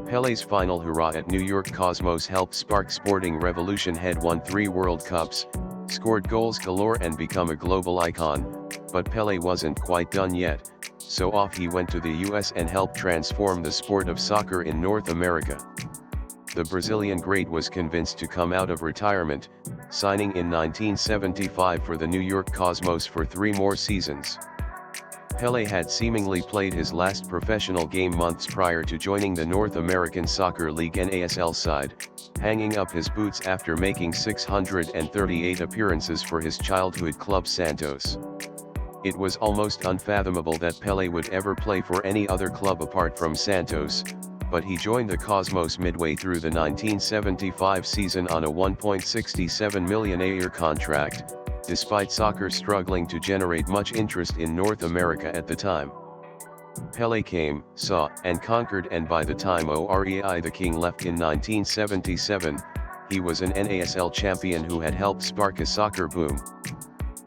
Pele's final hurrah at New York Cosmos helped spark sporting revolution. Had won 3 World Cups, scored goals galore and become a global icon, but Pele wasn't quite done yet, so off he went to the US and helped transform the sport of soccer in North America. The Brazilian great was convinced to come out of retirement, signing in 1975 for the New York Cosmos for 3 more seasons. Pele had seemingly played his last professional game months prior to joining the North American Soccer League NASL side, hanging up his boots after making 638 appearances for his childhood club Santos. It was almost unfathomable that Pele would ever play for any other club apart from Santos, but he joined the Cosmos midway through the 1975 season on a $1.67 million a year contract, despite soccer struggling to generate much interest in North America at the time. Pele came, saw, and conquered, and by the time OREI the King left in 1977, he was an NASL champion who had helped spark a soccer boom.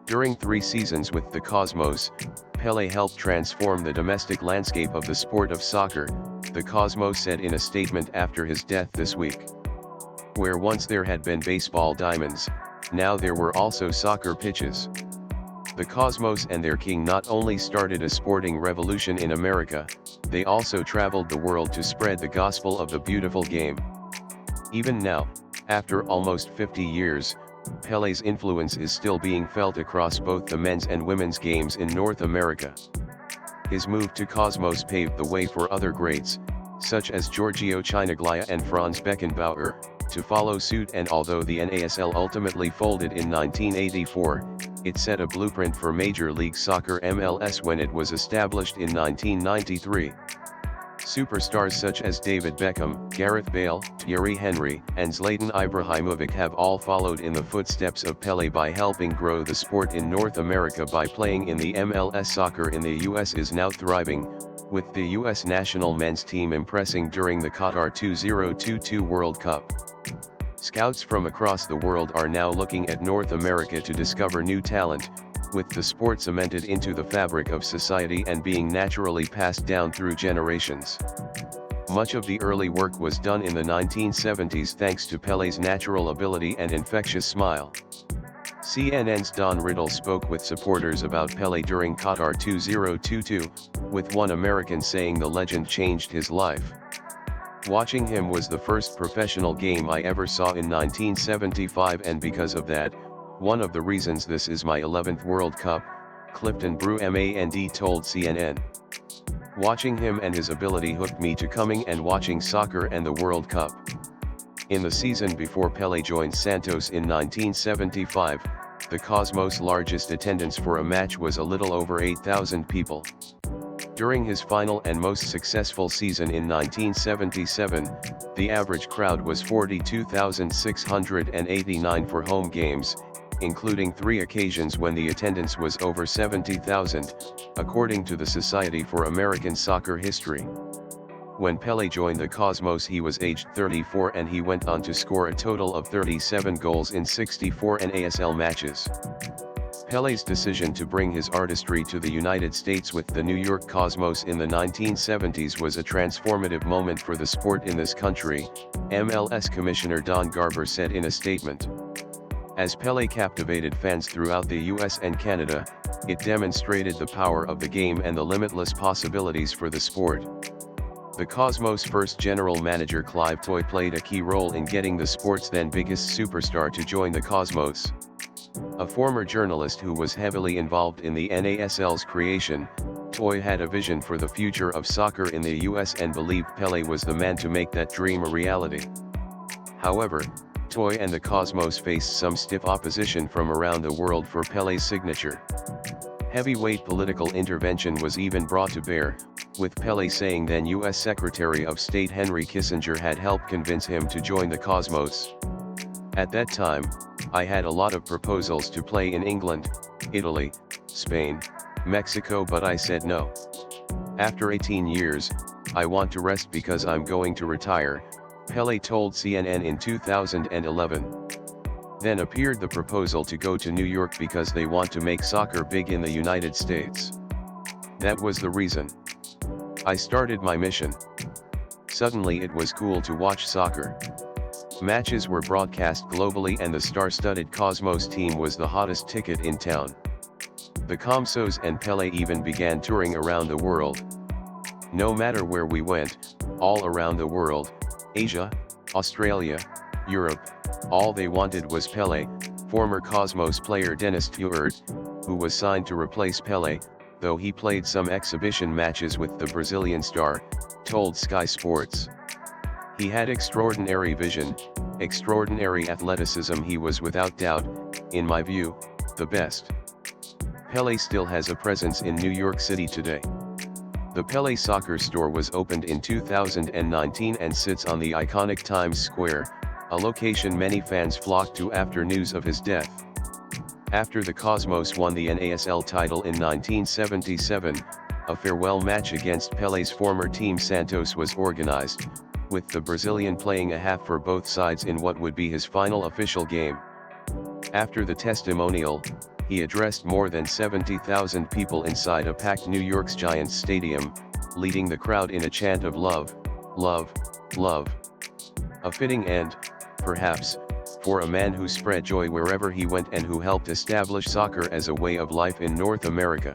During 3 seasons with the Cosmos, Pele helped transform the domestic landscape of the sport of soccer, the Cosmos said in a statement after his death this week. Where once there had been baseball diamonds, now there were also soccer pitches. The Cosmos and their king not only started a sporting revolution in America, they also traveled the world to spread the gospel of the beautiful game. Even now, after almost 50 years, Pele's influence is still being felt across both the men's and women's games in North America. His move to Cosmos paved the way for other greats, such as Giorgio Chinaglia and Franz Beckenbauer, to follow suit, and although the NASL ultimately folded in 1984, it set a blueprint for Major League Soccer MLS when it was established in 1993. Superstars such as David Beckham, Gareth Bale, Thierry Henry, and Zlatan Ibrahimovic have all followed in the footsteps of Pele by helping grow the sport in North America by playing in the MLS. Soccer in the US is now thriving, with the US national men's team impressing during the Qatar 2022 World Cup. Scouts from across the world are now looking at North America to discover new talent, with the sport cemented into the fabric of society and being naturally passed down through generations. Much of the early work was done in the 1970s thanks to Pele's natural ability and infectious smile. CNN's Don Riddle spoke with supporters about Pele during Qatar 2022, with one American saying the legend changed his life. Watching him was the first professional game I ever saw in 1975, and because of that, one of the reasons this is my 11th World Cup, Clifton Brumand told CNN. Watching him and his ability hooked me to coming and watching soccer and the World Cup. In the season before Pele joined Santos in 1975, the Cosmos' largest attendance for a match was a little over 8,000 people. During his final and most successful season in 1977, the average crowd was 42,689 for home games, including 3 occasions when the attendance was over 70,000, according to the Society for American Soccer History. When Pele joined the Cosmos he was aged 34 and he went on to score a total of 37 goals in 64 NASL matches. Pele's decision to bring his artistry to the United States with the New York Cosmos in the 1970s was a transformative moment for the sport in this country, MLS Commissioner Don Garber said in a statement. As Pele captivated fans throughout the US and Canada, it demonstrated the power of the game and the limitless possibilities for the sport. The Cosmos' first general manager Clive Toye played a key role in getting the sport's then biggest superstar to join the Cosmos. A former journalist who was heavily involved in the NASL's creation, Toye had a vision for the future of soccer in the US and believed Pele was the man to make that dream a reality. However, Toye and the Cosmos faced some stiff opposition from around the world for Pele's signature. Heavyweight political intervention was even brought to bear, with Pele saying then US Secretary of State Henry Kissinger had helped convince him to join the Cosmos. At that time, I had a lot of proposals to play in England, Italy, Spain, Mexico, but I said no. After 18 years, I want to rest because I'm going to retire, Pele told CNN in 2011. Then appeared the proposal to go to New York because they want to make soccer big in the United States. That was the reason. I started my mission. Suddenly it was cool to watch soccer. Matches were broadcast globally and the star-studded Cosmos team was the hottest ticket in town. The Comsos and Pelé even began touring around the world. No matter where we went, all around the world, Asia, Australia, Europe, all they wanted was Pelé. Former Cosmos player Dennis Tuert, who was signed to replace Pelé, though he played some exhibition matches with the Brazilian star, told Sky Sports. He had extraordinary vision, extraordinary athleticism. He was without doubt, in my view, the best. Pelé still has a presence in New York City today. The Pelé Soccer Store was opened in 2019 and sits on the iconic Times Square, a location many fans flocked to after news of his death. After the Cosmos won the NASL title in 1977, a farewell match against Pelé's former team Santos was organized, with the Brazilian playing a half for both sides in what would be his final official game. After the testimonial, he addressed more than 70,000 people inside a packed New York's Giants Stadium, leading the crowd in a chant of love, love, love. A fitting end, perhaps, for a man who spread joy wherever he went and who helped establish soccer as a way of life in North America.